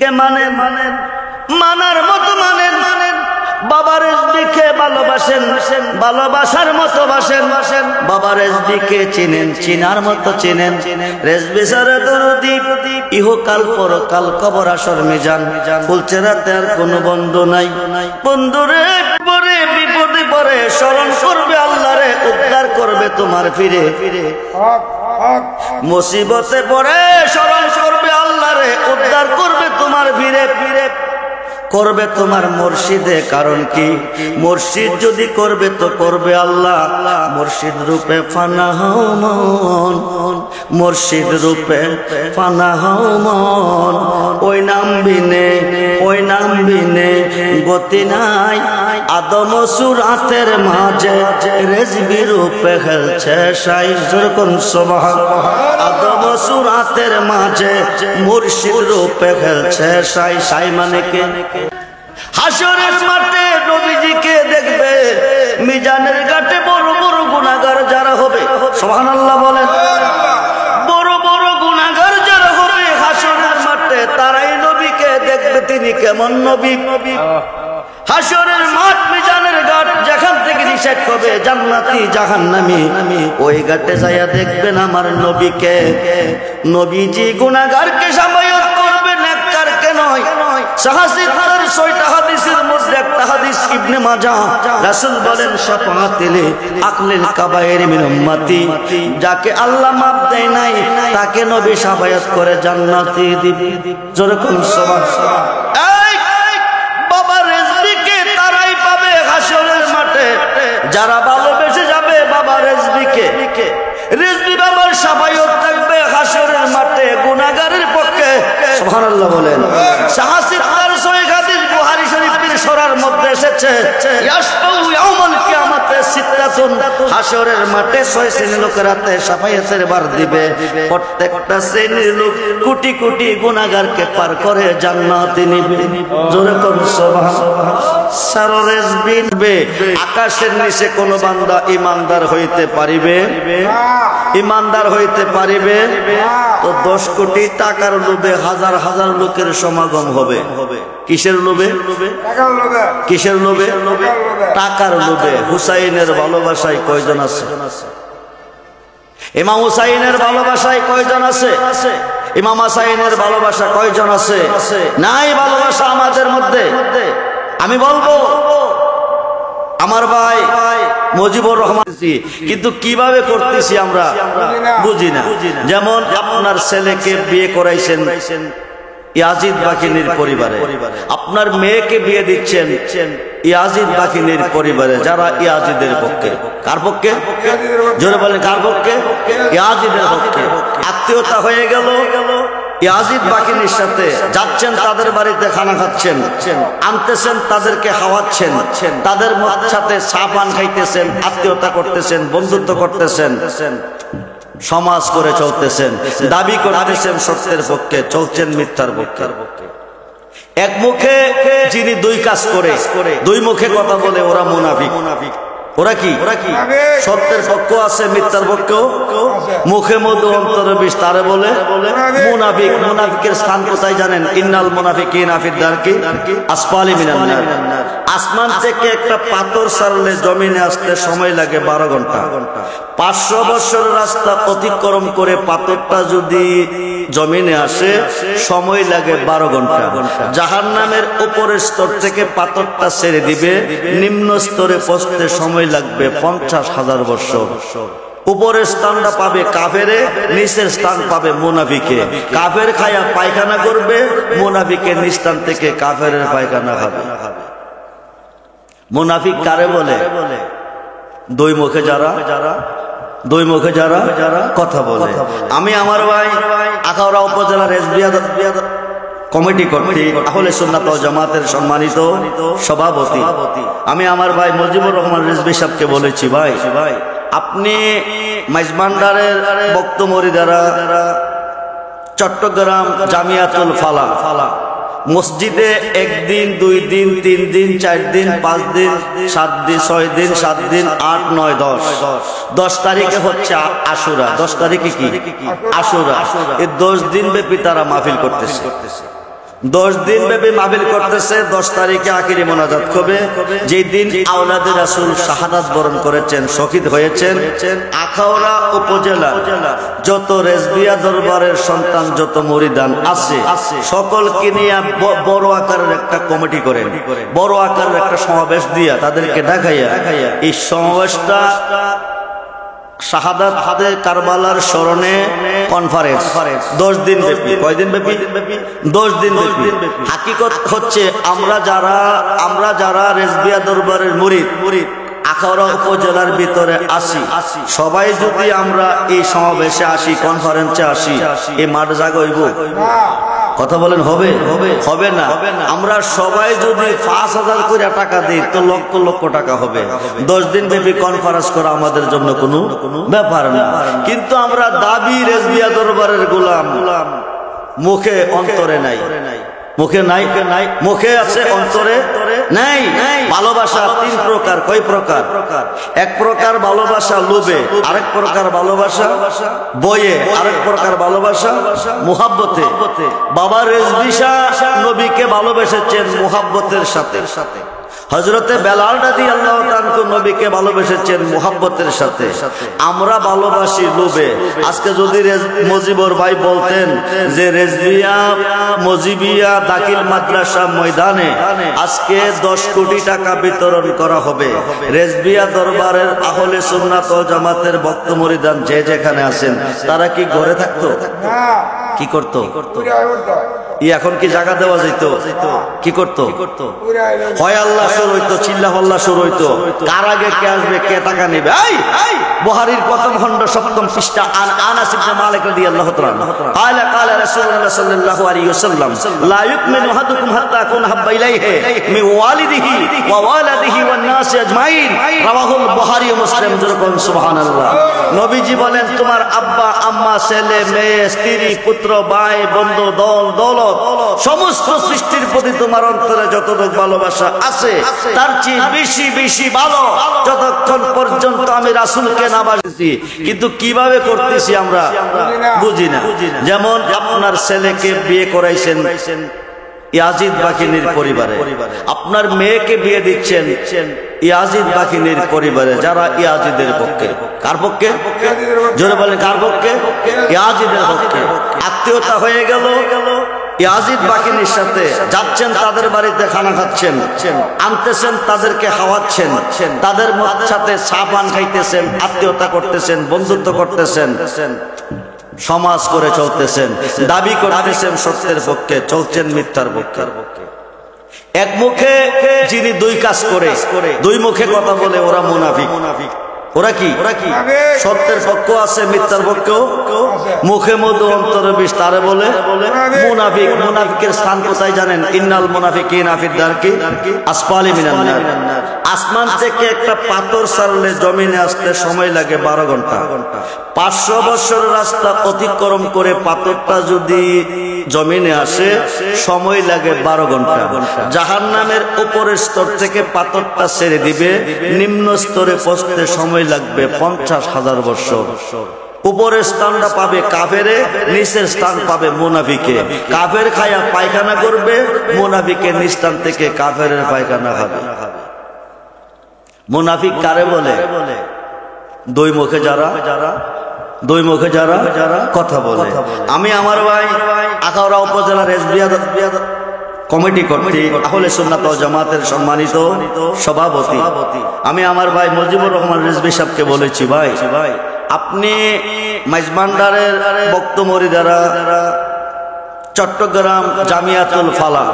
রেজবিকে মানেন, মানার মতো মানেন, বাবা রেজবিকে ভালোবাসেন, ভালোবাসার মতো বাসেন, বাবা রেজবিকে চিনেন, চিনার মতো চিনেন। রেজবি সারা দরদি ইহকাল পরকাল কবর আসর মিজান, ফুলচেরাতে আর কোনো বন্ধু নাই। বন্ধুরে পরে বিপদে পরে স্মরণ করবে আল্লাহরে, উদ্ধার করবে তোমার ফিরে। মুসিবতে পড়ে স্মরণ করবে আল্লাহরে, উদ্ধার করবে তোমার ফিরে ফিরে। করবে তোমার মুর্শিদে, কারণ কি মুর্শিদ যদি করবে তো করবে আল্লাহ। মুর্শিদ রূপে ফানা হও মন, মুর্শিদ রূপে ফানা হও মন। ওই নাম বিনে, ওই নাম বিনে গতি নাই। আদম সুরাতের মাঝে রেজবি রূপে খেলছে সাই, যেরকম সুবহান। আদম সুরাতের মাঝে মুর্শিদ রূপে খেলছে সাই। সাই মানে কে? হাসরের মাঠে নবীজিকে দেখবে, মিজানের ঘাটে বড় বড় গুনাহগার যারা হবে, সুবহানাল্লাহ বলেন, বড় বড় গুনাহগার যারা হবে হাসরের মাঠে, তারাই নবীকে দেখবে। তিনি কেমন নবী? হাসরের মাঠ মিজানের ঘাট, যেখান থেকে নিষেধ হবে জান্নাতি জাহান্নামী, ওই ঘাটে যাইয়া দেখবেন আমার নবীকে। নবীজি গুনাহগারকে সামায়াত করবে, নেককারকে নয়। সাহাসির 6টা হাদিসের মধ্যে একটা হাদিস ইবনে মাজাহ, রাসূল বলেন শাফাআতিলি আকলিল কাবায়ের মিন উম্মতি, যাকে আল্লাহ মাফ দেয় নাই তাকে নবী শাফায়াত করে জান্নাতি দিবে। জোরে কোন সুবহানাল্লাহ। বাবা রেজবিকে তারাই পাবে হাসরের মাঠে যারা ভালোবেসে যাবে বাবা রেজবিকে। রেজবি বাবার শাফায়াত থাকবে হাসরের মাঠে গুনাহগারের পক্ষে, সুবহানাল্লাহ বলেন। সাহাসির 6 হাদিস বুখারী শরীফের সূরার মধ্যে এসেছে, ইয়াশফাউ ইয়াউমাল কিয়ামাতে সিত্তাতুন, হাসরের মাঠে 6 শ্রেণীর লোকেরাতে শাফায়াতের বার দিবে। প্রত্যেকটা শ্রেণীর লোক কোটি কোটি গুনাহগারকে পার করে জান্নাতে নিবে। জোরে কোন সুবহানাল্লাহ। সারা রেজবি আকাশের নিচে কোন বান্দা ইমানদার হইতে পারিবে? ইমানদার হইতে পারিবে তো 10 কোটি টাকার লোভে হাজার হাজার লোকের সমাগম হবে। কিসের লোভে? কিসের লোভে? টাকার লোভে। হুসাইনের ভালোবাসায় কয়জন আছে? ইমাম হুসাইনের ভালোবাসায় কয়জন আছে? ইমাম হাসাইনের ভালোবাসা কয়জন আছে? নাই ভালোবাসা আমাদের মধ্যে। আমি বলবো আমার ভাই মুজিবুর রহমান, কিন্তু কিভাবে করতেছি আমরা বুঝি না। যেমন আপনার ছেলেকে বিয়ে করাইছেন ইয়াজিদ বাকিনীর পরিবারে, আপনার মেয়েকে বিয়ে দিচ্ছেন ইয়াজিদ বাকিনীর পরিবারে, যারা ইয়াজিদের পক্ষে। কার পক্ষে? জোরে বলেন, কার পক্ষে? ইয়াজিদের পক্ষে। আত্মীয়তা হয়ে গেল ইয়াজিদ বাকিনীর সাথে, যাচ্ছেন তাদের বাড়িতে খানা খাচ্ছেন, আনতেছেন তাদেরকে খাওয়াচ্ছেন, তাদের সাথে চা পান খাইতেছেন, আত্মীয়তা করতেছেন, বন্ধুত্ব করতেছেন, সমাজ করে চলতেছেন, দাবি করতেছেন সত্যের পক্ষে, চলছেন মিথ্যার পক্ষে। এক মুখে যিনি 2 কাজ করে, 2 মুখে কথা বলে, ওরা মুনাফিক। ওরা কি? সত্যের পক্ষ আছে, মিথ্যার পক্ষেও। মুখে মধু অন্তরে বিষ, তারে বলে মুনাফিক। মুনাফিকের স্থান কোথায় জানেন? ইন্নাল মুনাফিকিনা ফিদ দারকি আসফালি মিনান নার। আসমান থেকে একটা পাথর ছাড়লে জমিনে আসতে সময় লাগে 12 ঘন্টা। 500 বছরের রাস্তা অতিক্রম করে পাথরটা যদি জমিনে আসে সময় লাগে 12 ঘন্টা। জাহান্নামের উপরের স্তর থেকে পাথরটা ছেড়ে দিবে, নিম্ন স্তরে পৌঁছতে সময় লাগবে 50,000 বছর। উপরের স্থানটা পাবে কাফেরে, নিচের স্থান পাবে মুনাফিকে। কাফের খায়া পায়খানা করবে, মুনাফিকের নিস্তান থেকে কাফেরের পায়খানা খাবে। মুনাফিক কারে বলে? 2 মুখে যারা, 2 মুখে যারা কথা বলে। আমি আমার ভাই আখাউড়া উপজেলার রেজবিয়াত কমিটি কর্তৃক আহলে সুন্নাত ওয়াল জামাতের সম্মানিত সভাপতি, আমি আমার ভাই মুজিবুর রহমান রিজভী সাহেবকে বলেছি, ভাই আপনি মাইজবান্ডারের বক্ত মরিদারা চট্টগ্রাম জামিয়াতুল ফালা মসজিদে 1 দিন 2 দিন 3 দিন 4 দিন 5 দিন 7 দিন 6 দিন 7 দিন 8 9 10 তারিখে হচ্ছে আশুরা। 10 তারিখে কি? আশুরা। এই 10 দিন ব্যাপী তারা মাহফিল করতেছে। 10 দিন ব্যাপী মাহফিল করতেছে। 10 তারিখে আখিরি মোনাজাত হবে, যেই দিন আওলাদে রাসূল শাহাদাত বরণ করেছেন, শহীদ হয়েছেন। আখাউড়া উপজেলা যত রেজবিয়া দরবারের সন্তান, যত মুরিদান আছে, সকলকে নিয়ে বড় আকারের একটা কমিটি করেন, বড় আকারের একটা সমাবেশ দিয়া তাদেরকে দেখাইয়া এই সমাবেশটা শাহাদাত হাতে কারবালার স্মরণে কনফারেন্স 10 দিন ব্যাপী। কয়দিন ব্যাপী? 10 দিন ব্যাপী। হাকিকত হচ্ছে আমরা যারা রেজবিয়া দরবারের মুরিদ আখাউড়া উপজেলার ভিতরে আসি, সবাই যদি আমরা এই সমাবেশে আসি, কনফারেন্সে আসি, এই মাঠ জায়গা হইব? কথা বলেন হবে? হবে না। আমরা সবাই যদি 5,000 করে টাকা দিই তো লক্ষ লক্ষ টাকা হবে। 10 দিন ব্যাপী কনফারেন্স করা আমাদের জন্য কোনো ব্যাপার না। কিন্তু আমরা দাবি রেজবিয়া দরবারের গোলাম, মুখে অন্তরে নাই। মুখে নাই, মুখে আছে, অন্তরে নাই। ভালোবাসা 3 প্রকার। কয় প্রকার? এক প্রকার ভালোবাসা লোভে, আরেক প্রকার ভালোবাসা বয়ে, আরেক প্রকার ভালোবাসা মুহাব্বতে। বাবা রেজভী শাহ নবীকে ভালোবেসেছেন মুহাব্বতের সাথে। হযরতে বেলাল রাদিয়াল্লাহু তাআলা নবীকে ভালোবেসেছেন মুহাব্বতের সাথে। আমরা ভালোবাসি লোভে। আজকে যদি মজিবর ভাই বলতেন যে রেজবিয়া মজিবিয়া দাখিল মাদ্রাসা ময়দানে আজকে 10 কোটি টাকা বিতরণ করা হবে, রেজবিয়া দরবারের আহলে সুন্নাত ওয়াল জামাতের ভক্ত মুরিদান যে যেখানে আছেন তারা কি ঘরে থাকতো? কি করতো? এখন কি জায়গা দেওয়া যেত? কি করতো? হয় আল্লাহ শুরু হইতো, চিল্লা হল্লা শুরু হইতো, কার আগে কে আসবে, কে টাকা নেবে। বুখারীর প্রথম খণ্ড 7ম পৃষ্ঠা, আনাস ইবনে মালিক রাদিয়াল্লাহু তাআলা قال قال رسول الله صلى الله عليه وسلم لا يؤمن احدكم حتى اكون حب اليه من والده ووالده والناس اجمعين রাওয়াহুল বুখারী ও মুসলিম। যেরকম সুবহানাল্লাহ। নবীজি বলেন তোমার আব্বা আম্মা, ছেলে মেয়ে, স্ত্রী পুত্র ভাই বন্ধু দল দৌলত সমস্ত সৃষ্টির প্রতি তোমার অন্তরে যতটুকু ভালোবাসা আছে তার চেয়ে বেশি বেশি ভালো যতক্ষণ পর্যন্ত আমি রাসূলকে না বাসি। কিন্তু কিভাবে করতেছি আমরা বুঝি না। যেমন আপনার ছেলেকে বিয়ে করাইছেন ইয়াজিদ বাকিনীর পরিবারে, আপনার মেয়েকে বিয়ে দিচ্ছেন ইয়াজিদ বাকিনীর পরিবারে, যারা ইয়াজিদের পক্ষে। কার পক্ষে? জোরে বলেন, কার পক্ষে? ইয়াজিদের পক্ষে। আত্মীয়তা হয়ে গেল ইয়াজিদ বাকিনীর সাথে, যাচ্ছেন তাদের বাড়িতে, খানা খাচ্ছেন, আনতেছেন, তাদেরকে খাওয়াচ্ছেন, তাদের সাথে চা পান খাইতেছেন, আত্মীয়তা করতেছেন, বন্ধুত্ব করতেছেন, সমাজ করে চলতেছেন, দাবি করতেছেন সত্যের পক্ষে, চলছেন মিথ্যার পক্ষে। এক মুখে যিনি 2 কাজ করে, 2 মুখে কথা বলে, ওরা মুনাফিক। ওরা কি? সত্যের পক্ষ আছে, মিথ্যার পক্ষেও। মুখে মধু অন্তরে বিষ, তারে বলে মুনাফিক। মুনাফিকের স্থান কোথায় জানেন? ইন্নাল মুনাফিকিনা ফিদ দারকি আসফালি মিনান নার। আসমান থেকে একটা পাথর ছাড়লে জমিনে আসতে সময় লাগে 12 ঘন্টা। 500 বছরের রাস্তা অতিক্রম করে পাথরটা যদি জমিনে আসে সময় লাগে 12 ঘন্টা। জাহান্নামের উপরের স্তর থেকে পাথরটা ছেড়ে দিবে, নিম্ন স্তরে পৌঁছতে সময় লাগবে 50,000 বছর। উপরের স্থানটা পাবে কাফেরে, নিচের স্থান পাবে মুনাফিকে। কাফের খায়া পায়খানা করবে, মুনাফিকের নিচ স্থান থেকে কাফেরের পায়খানা খাবে। মুনাফিক কারে বলে? 2 মুখে যারা, 2 মুখে যারা কথা বলে। আমি আমার ভাই আখাউড়া উপজেলা রেজবিয়া কমিটি কর্তৃক আহলে সুন্নাত ওয়াল জামাতের সম্মানিত সভাপতি, আমি আমার ভাই মুজিবুর রহমান রিজভী সাহেবকে বলেছি, ভাই আপনি মাইজবান্ডারের বক্ত মুরিদারা চট্টগ্রাম জামিয়াতুল ফালাহ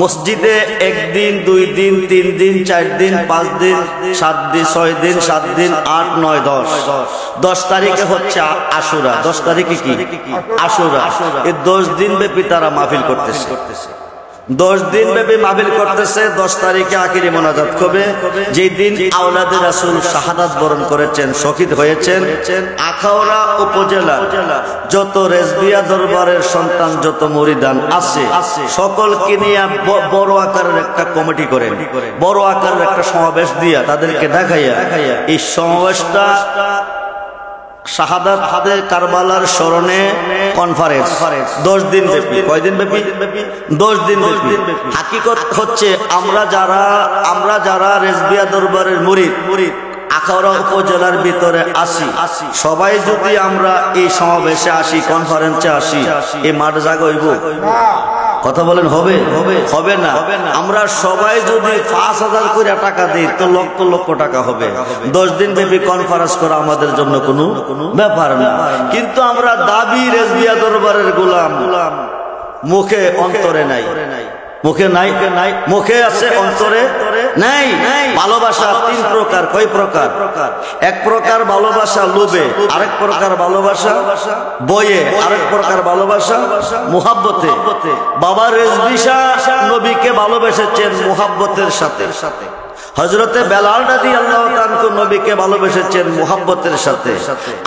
মসজিদে 1 দিন 2 দিন 3 দিন 4 দিন 5 দিন 7 দিন 6 দিন 7 দিন 8 9 10 তারিখে হচ্ছে আশুরা। 10 তারিখে কি? আশুরা। এই 10 দিন ব্যাপী তারা মাহফিল করতেছে। 10 দিন ব্যাপী মাহফিল করতেছে। 10 তারিখে আখিরি মোনাজাত হবে, যেই দিন আওলাদে রাসূল শাহাদাত বরণ করেছেন, শহীদ হয়েছেন। আখাউড়া উপজেলা যত রেজবিয়া দরবারের সন্তান, যত মুরিদান আছে, সকলকে নিয়ে বড় আকারের একটা কমিটি করেন, বড় আকারের একটা সমাবেশ দিয়া তাদেরকে দেখাইয়া এই সমাবেশটা শাহাদাত হাদে কারবালার স্মরণে কনফারেন্স 10 দিন ব্যাপী। কয়দিন ব্যাপী? 10 দিন ব্যাপী। হাকিকত হচ্ছে আমরা যারা রেজবিয়া দরবারের মুরিদ আখাউড়া উপজেলার ভিতরে আসি, সবাই যদি আমরা এই সমাবেশে আসি, কনফারেন্সে আসি, এই মাঠ জায়গা হইব? কথা বলেন হবে? হবে না। আমরা সবাই যদি 5,000 করে টাকা দিই তো লক্ষ লক্ষ টাকা হবে। 10 দিন ব্যাপী কনফারেন্স করা আমাদের জন্য কোনো ব্যাপার না। কিন্তু আমরা দাবি রেজবিয়া দরবারের গোলাম, মুখে অন্তরে নাই। মুখে নাই, মুখে আছে, অন্তরে নাই। ভালোবাসা 3 প্রকার। কয় প্রকার? এক প্রকার ভালোবাসা লোভে, আরেক প্রকার ভালোবাসা বয়ে, আরেক প্রকার ভালোবাসা মুহাব্বতে। বাবা রেজভী শাহ নবীকে ভালোবেসেছেন মুহাব্বতের সাথে। হযরতে বেলাল রাদিয়াল্লাহু তাআলা নবীকে ভালোবেসেছেন মুহাব্বতের সাথে।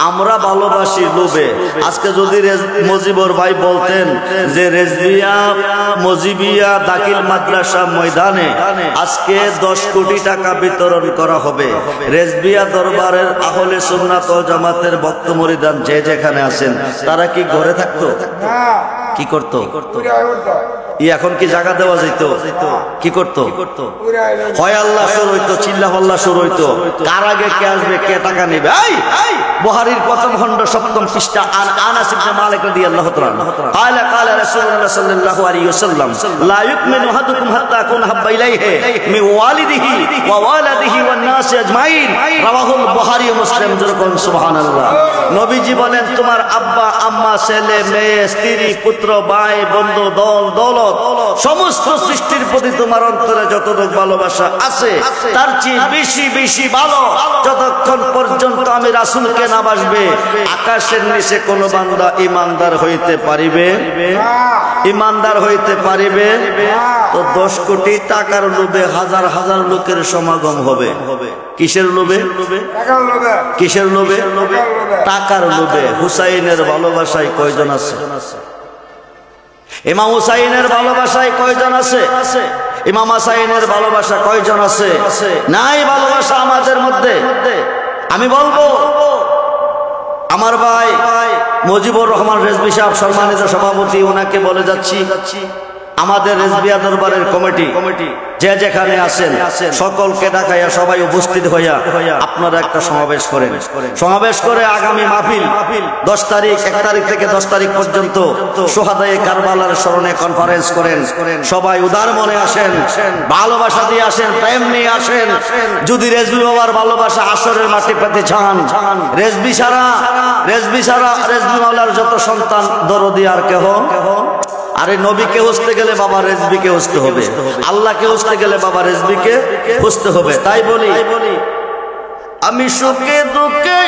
আমরা ভালোবাসি লোভে। আজকে যদি মজিবর ভাই বলতেন যে রেজবিয়া মজিবিয়া দাখিল মাদ্রাসা ময়দানে আজকে 10 কোটি টাকা বিতরণ করা হবে, রেজবিয়া দরবারের আহলে সুন্নাত ওয়াল জামাতের ভক্ত মুরিদান যে যেখানে আছেন তারা কি ঘরে থাকতো? কি করতো? এখন কি জায়গা দেওয়া যেত? কি করতো? হয় আল্লাহ শুরু হইতো, চিল্লা হল্লা শুরু হইতো, কার আগে কে আসবে, কে টাকা নেবে। বুখারীর প্রথম খণ্ড 7ম পৃষ্ঠা। আনাস ইবনে মালিক রাদিয়াল্লাহু তাআলা قال قال رسول الله صلى الله عليه وسلم لا يؤمن احدكم حتى اكون حب اليه من والده ووالده والناس اجمعين রাওয়াহুল বুখারী ও মুসলিম। যেরকম সুবহানাল্লাহ। নবীজি বলেন তোমার আব্বা আম্মা ছেলে মেয়ে স্ত্রী পুত্র ভাই বন্ধু দল দৌলত সমস্ত সৃষ্টির প্রতি তোমার অন্তরে যতটুকু ভালোবাসা আছে তার চেয়ে বেশি বেশি ভালো যতক্ষণ পর্যন্ত আমি রাসূলকে না বাসবে আকাশের নিচে কোন বান্দা ইমানদার হইতে পারিবে? ইমানদার হইতে পারিবে? তো 10 কোটি টাকার লোভে হাজার হাজার লোকের সমাগম হবে। কিসের লোভে? কিসের লোভে? টাকার লোভে। হুসাইনের ভালোবাসায় কয়জন আছে? ইমাম হুসাইনের ভালোবাসায় কয়জন আছে? ইমাম হাসাইনের ভালোবাসা কয়জন আছে? নাই ভালোবাসা আমাদের মধ্যে। আমি বলবো আমার ভাই মুজিবুর রহমান রেজভী সাহেব সম্মানিত সভাপতি, ওনাকে বলে যাচ্ছি আমাদের রেজবিয়া দরবারের কমিটি যে যেখানে আছেন সকলকে ডাকাইয়া সবাই উপস্থিত হইয়া আপনারা একটা সমাবেশ করেন। সমাবেশ করে আগামী মাহফিল 10 তারিখ 1 তারিখ থেকে 10 তারিখ পর্যন্ত শুহাদায়ে কারবালার স্মরণে কনফারেন্স করেন। সবাই উদার মনে আসেন, ভালোবাসা দিয়ে আসেন, প্রেম নিয়ে আসেন। যদি রেজভী বাবার ভালোবাসা আসরের মাটি পেতে চান, রেজভী মাওলার যত সন্তান দরদি আর কেহ। আরে নবীকে খুঁজতে গেলে বাবা রেজবিকে খুঁজতে হবে, আল্লাহকে খুঁজতে গেলে বাবা রেজবিকে খুঁজতে হবে। তাই বলি আমি সুখে দুঃখে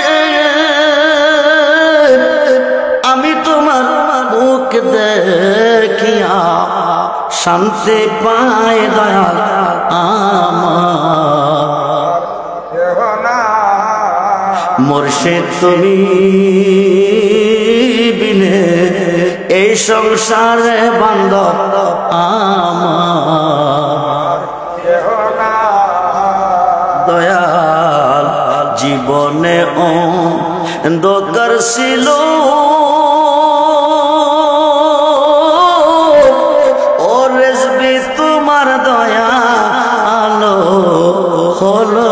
আমি তোমার মুখ দেখিয়া শান্তি পাই দয়াল আমার মুর্শিদ তুমি বিনে এই সংসারে বান্ধব আমার দয়াল জীবনে অন্ধকার ছিল ও রেজবী তোমার দয়ালো হলো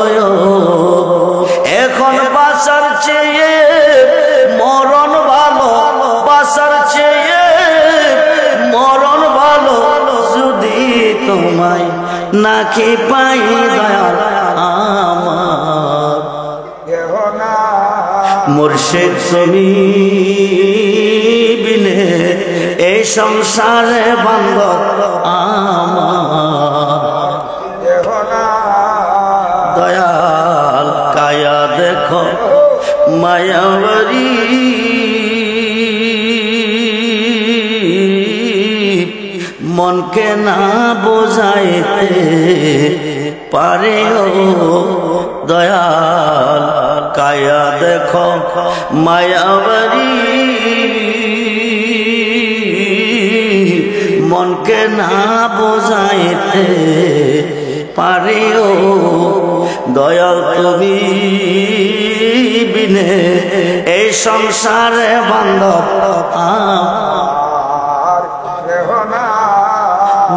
এখন বাঁচার চেয়ে মরণ ভালো, বাঁচার চেয়ে মরণ ভালো যদি তোমায় নাকি পাই দয়াল আমার মুর্শিদ তুমি বিনে এই সংসারে বান্ধব আমার দয়াল কায়া দেখো মায়াবরী মনকে না বোঝাইতে পারে ও দয়াল কায়া দেখো মায়াবরী মনকে না বোঝাইতে পারিও দয়াল তুমি বিনে এই সংসারে বান্ধব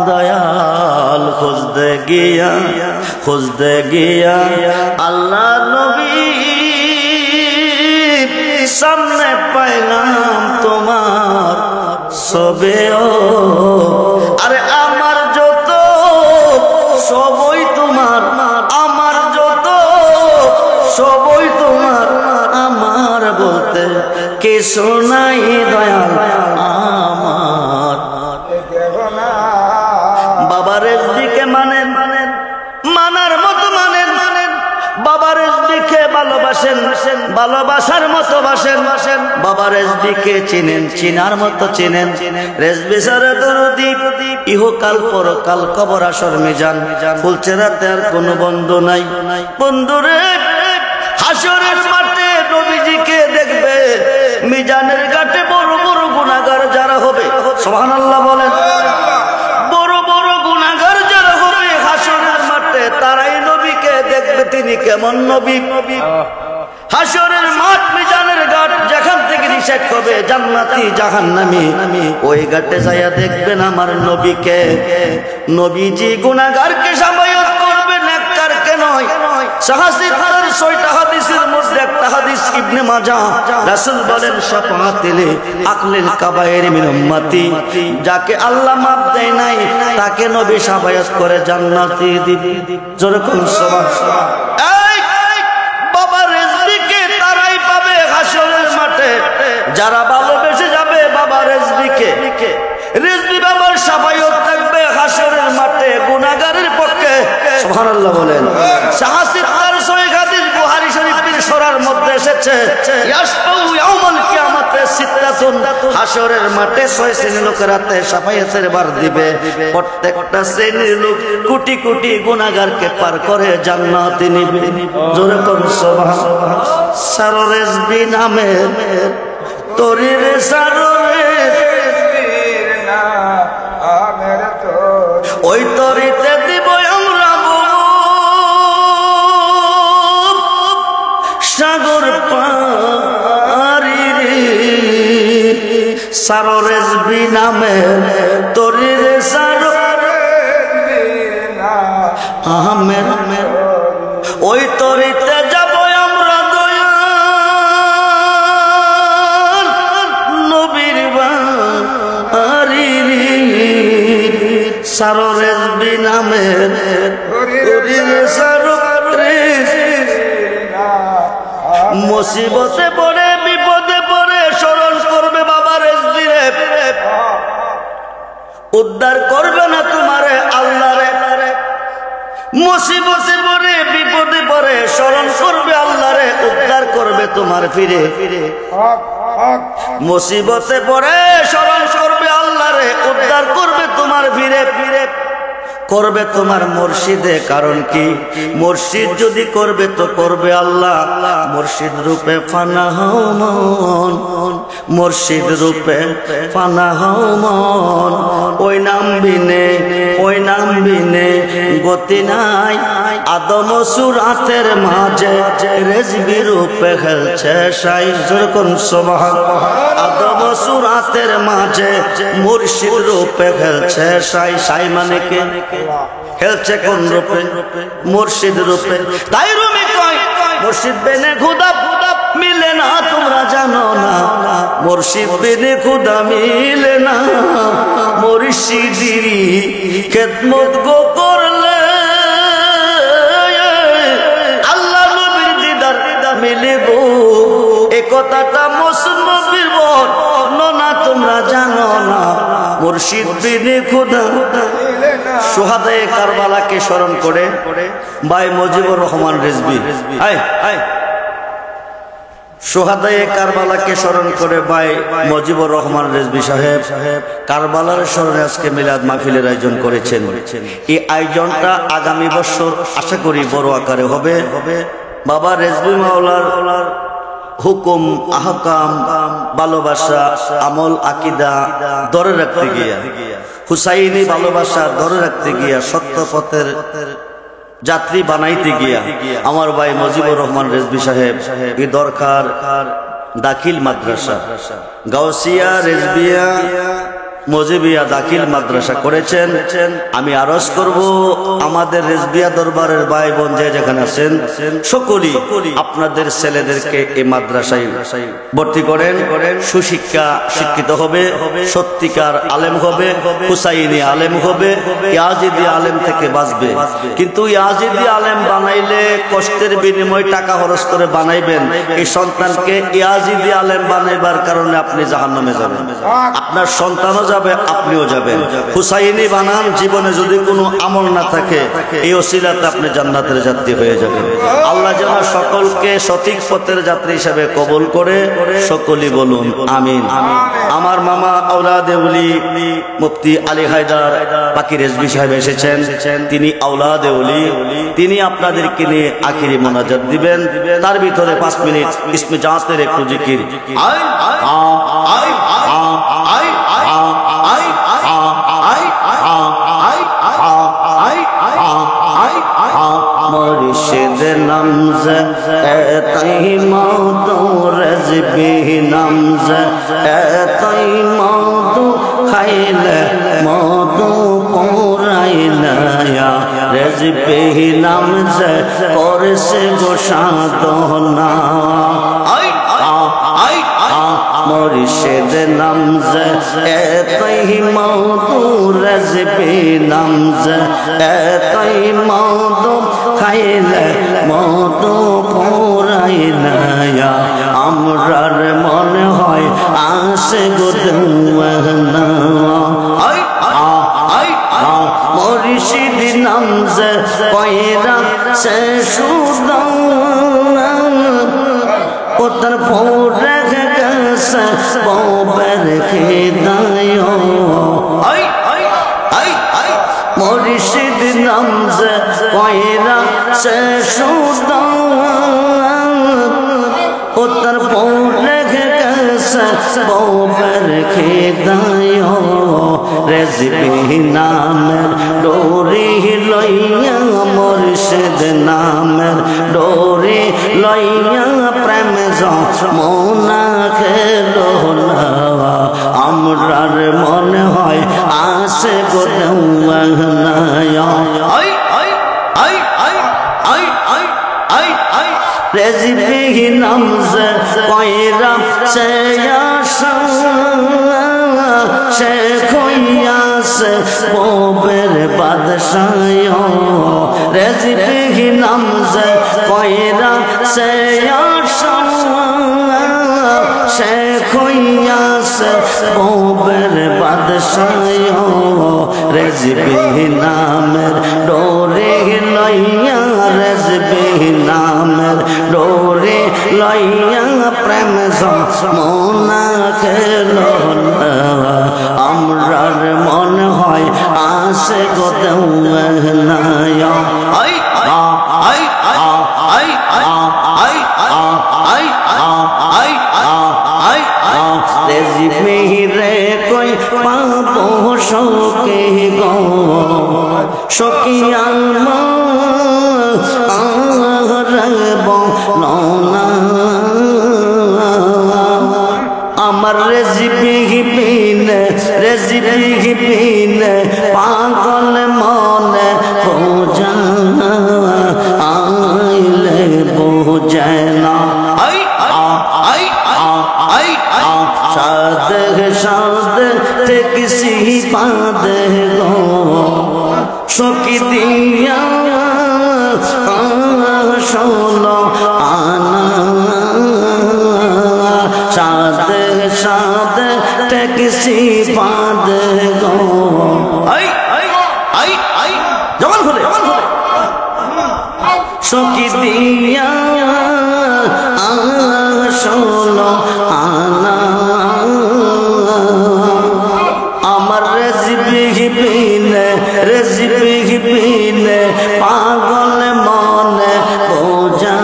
দয়াল খুঁজতে গিয়া আল্লাহ নবী সামনে পাইলাম তোমার সবেও আরে আমার যত সবই তোমার আমার যত সবই তোমার আমার বলতে কিছু নাই দয়াল আমার বাবার দিকে মানার মতো মানেন বাবার দিকে ভালোবাসেন ভালোবাসার মতো বাসেন বাবার দিকে চিনেন চিনার মতো চিনেন রেজবি সারে দরদি ইহকাল পরকাল কবর আসর মিজান ফুলচেরাতে আর কোনো বন্ধু নাই বন্ধুরে হাসরের মাঠে নবীজিকে দেখবে মিজানের ঘাটে বড় বড় গুনাহগার যারা হবে সুবহানাল্লাহ বলেন বড় বড় গুনাহগার যারা হবে হাসরের মাঠে তারাই নবীকে দেখবে তিনি কেমন নবী হাসরের মাঠ মিজানের ঘাট যেখান থেকে নিষেধ হবে জান্নাতি জাহান্নামী ওই ঘাটে যাইয়া দেখবেন আমার নবীকে নবীজি গুনাহগারকে সামায়াত করবে নেককারকে নয় সাহাসির 6টা হাদিসের মধ্যে একটা হাদিস ইবনে মাজাহ রাসূল বলেন শাফাআতিলি আকলিল কাবায়ের মিন উম্মতি যাকে আল্লাহ মাফ দেয় নাই তাকে নবী সাফায়াত করে জান্নাতি দিবে জোরে কোন সুবহানাল্লাহ বাবা রিজবিকে তারাই পাবে হাসরের মাঠে যারা ভালোবেসে যাবে বাবা রিজবিকে রিজবি বাবার সাফায়াত থাকবে হাসরের মাঠে গুনাহগারের পক্ষে সুবহানাল্লাহ বলেন সাহাসির 6 হাদিস বুখারী শরীফের সূরার মধ্যে এসেছে ইয়াশফাউ ইয়াউমাল কিয়ামাতে সিত্তাতুন হাসরের মাঠে 6 শ্রেণীর লোকেরাতে সাফায়াতের বার দিবে প্রত্যেকটা শ্রেণীর লোক কোটি কোটি গুনাহগারকে পার করে জান্নাতে নিবে জোরে কোন সুবহানাল্লাহ সাররেজ বিনামে তোরির সাররেজ ওই তরিতে দিব আমরা সাগর পারি সাররেজ বিনামে তরির সারর আহমের ওই তরিতে যাব আমরা দয়াল নবীর বাড়ি সাররেজ বিনামে তরির সাররেজ মুসিবতে পড়ে বিপদে পড়ে স্মরণ করবে বাবা রেজবিরে উদ্ধার করবে না তোমারে আল্লাহ রে মুসিবতে পড়ে বিপদে পড়ে স্মরণ করবে আল্লাহ রে উদ্ধার করবে তোমার ফিরে মুসিবতে পড়ে স্মরণ করবে আল্লাহ রে উদ্ধার করবে তোমার ফিরে করবে তোমার মুর্শিদে কারণ কি মুর্শিদ যদি করবে তো করবে আল্লাহ মুর্শিদ রূপে ফানা হও মন মুর্শিদ রূপে ফানা হও মন ওই নাম বিনে গতি নাই আদম সুরাতের মাঝে রেজবি রূপে খেলছে সাই যেরকম সুবহানাল্লাহ আদম সুরাতের মাঝে মুর্শিদ রূপে খেলছে সাই মানে কে খেলছে কোন রূপে মুর্শিদ রূপে তাই রুমি কয় মুর্শিদ বিনে খুদা মিলে না তোমরা জানো না মুর্শিদ বিনে খুদা মিলে না মুর্শিদিরি খেদমত গো করলে আল্লাহ নবীর দিদার মিলে গো এ কথাটা মুসলমানের বর্ণনা তোমরা জানো না মুর্শিদ বিনে খুদা সুহাদায়ে কারবালাকে স্মরণ করে ভাই মুজিবুর রহমান রিজভী সুহাদায়ে কারবালাকে স্মরণ করে ভাই মুজিবুর রহমান রিজভী সাহেব কারবালার স্মরণে আজকে মিলাদ মাহফিলের আয়োজন করেছেন এই আয়োজনটা আগামী বছর আশা করি বড় আকারে হবে বাবা রিজভী মাওলার হুকুম আহকাম ভালোবাসা আমল আকীদা ধরে রাখতে গিয়া হুসাইনি ভালোবাসা ধরে রাখতে গিয়া সত্য পথের যাত্রী বানাইতে গিয়া আমার ভাই মুজিবুর রহমান রেজভী সাহেব এই দরকার দাখিল মাদ্রাসা গাউসিয়া রেজবিয়া মজিবিয়া দাখিল মাদ্রাসা করেছেন। আমি আরজ করব আমাদের রেজবিয়া দরবারের ভাই বোন যে যেখানে আছেন সকলেই আপনাদের ছেলেদেরকে এই মাদ্রাসায় ভর্তি করেন। সুশিক্ষা শিক্ষিত হবে, সত্যিকার আলেম হবে, হুসাইনি আলেম হবে, ইয়াজিদি আলেম থেকে বাঁচবে। কিন্তু ইয়াজিদি আলেম বানাইলে কষ্টের বিনিময়ে টাকা খরচ করে বানাইবেন, এই সন্তানকে ইয়াজিদি আলেম বানাইবার কারণে আপনি জাহান্নামে যাবেন, আপনার সন্তানও যাবে, আপনিও যাবেন। হুসাইনি বানান, জীবনে যদি কোনো আমল না থাকে এই ওসিলাতে আপনি জান্নাতের যাত্রী হয়ে যাবেন। আল্লাহ যেন সকলকে সঠিক পথের যাত্রী হিসেবে কবুল করে, সকলেই বলুন আমিন। আমার মামা আওলাদে উলি মুফতি আলী হায়দার বাকি রেজভী সাহেব এসেছেন, তিনি আওলাদে উলি, তিনি আপনাদেরকে নিয়ে আখিরি মোনাজাত দিবেন। তার ভিতরে 5 মিনিট ইসমে জাতের একটু জিকির। মুর্শিদ নামজ তাই মধু রেজবি নামজ তাই মধু খাইলে মধু পুরাইলা রেজবি নামজ করছে গো সাধনা। মুর্শিদ নামজ তাই মধু রেজবি নামজ তাই মধু খাইলে মধু পুরাইলা আমরার মনে হয় আসে গো দেওয়ানা। মুর্শিদ নামজ কইরা সে সুদা উত্তর পৌরে গেছে ববের খেদায়। মুর্শিদ নামজ কইরা সে সুদা উত্তর পৌরে গেছে ববের খেদায়। রেজবি নামের ডোরি লইয়া মুর্শিদ নামের ডোরি লইয়া প্রেম যমুনা খেলো না আমরার মনে হয় আসে গো দেওয়ানা। রেজবি নামজ কইরা সে আশা সে খইয়াছে ববের বাদশাহ। রেজবি নামজ কইরা সে আশা সে খইয়াছে ববের বাদশাহ। রেজবি নামের ডোরে লইয়া রেজবি নামের ডোরে লইয়া প্রেম যমুনা খেলো না আমরার মনে হয় আসে গো দেওয়ানা। রেজবি রে কই পাবো শোকে গো শোকিয়া বলনা আমার রেজবি বিনে রেজবি বিনে পাগল মনে বোঝা আইলে বোঝায় না। সাদ সাদ কিসি বাদ গো শোকি দিয়া শোনো আনা সাদ সাদ কিসি বাদ গো জবান খুলে শোকি দিয়া শোনো আনা আমার রেজবি বিনে পাগল মনে বোঝা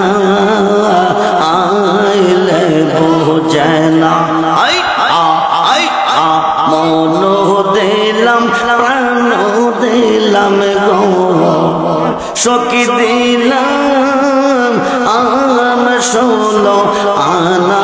আইলে বোঝায় না। মন দিলাম প্রাণ দিলাম গো সখী দিলাম আম 16 আনা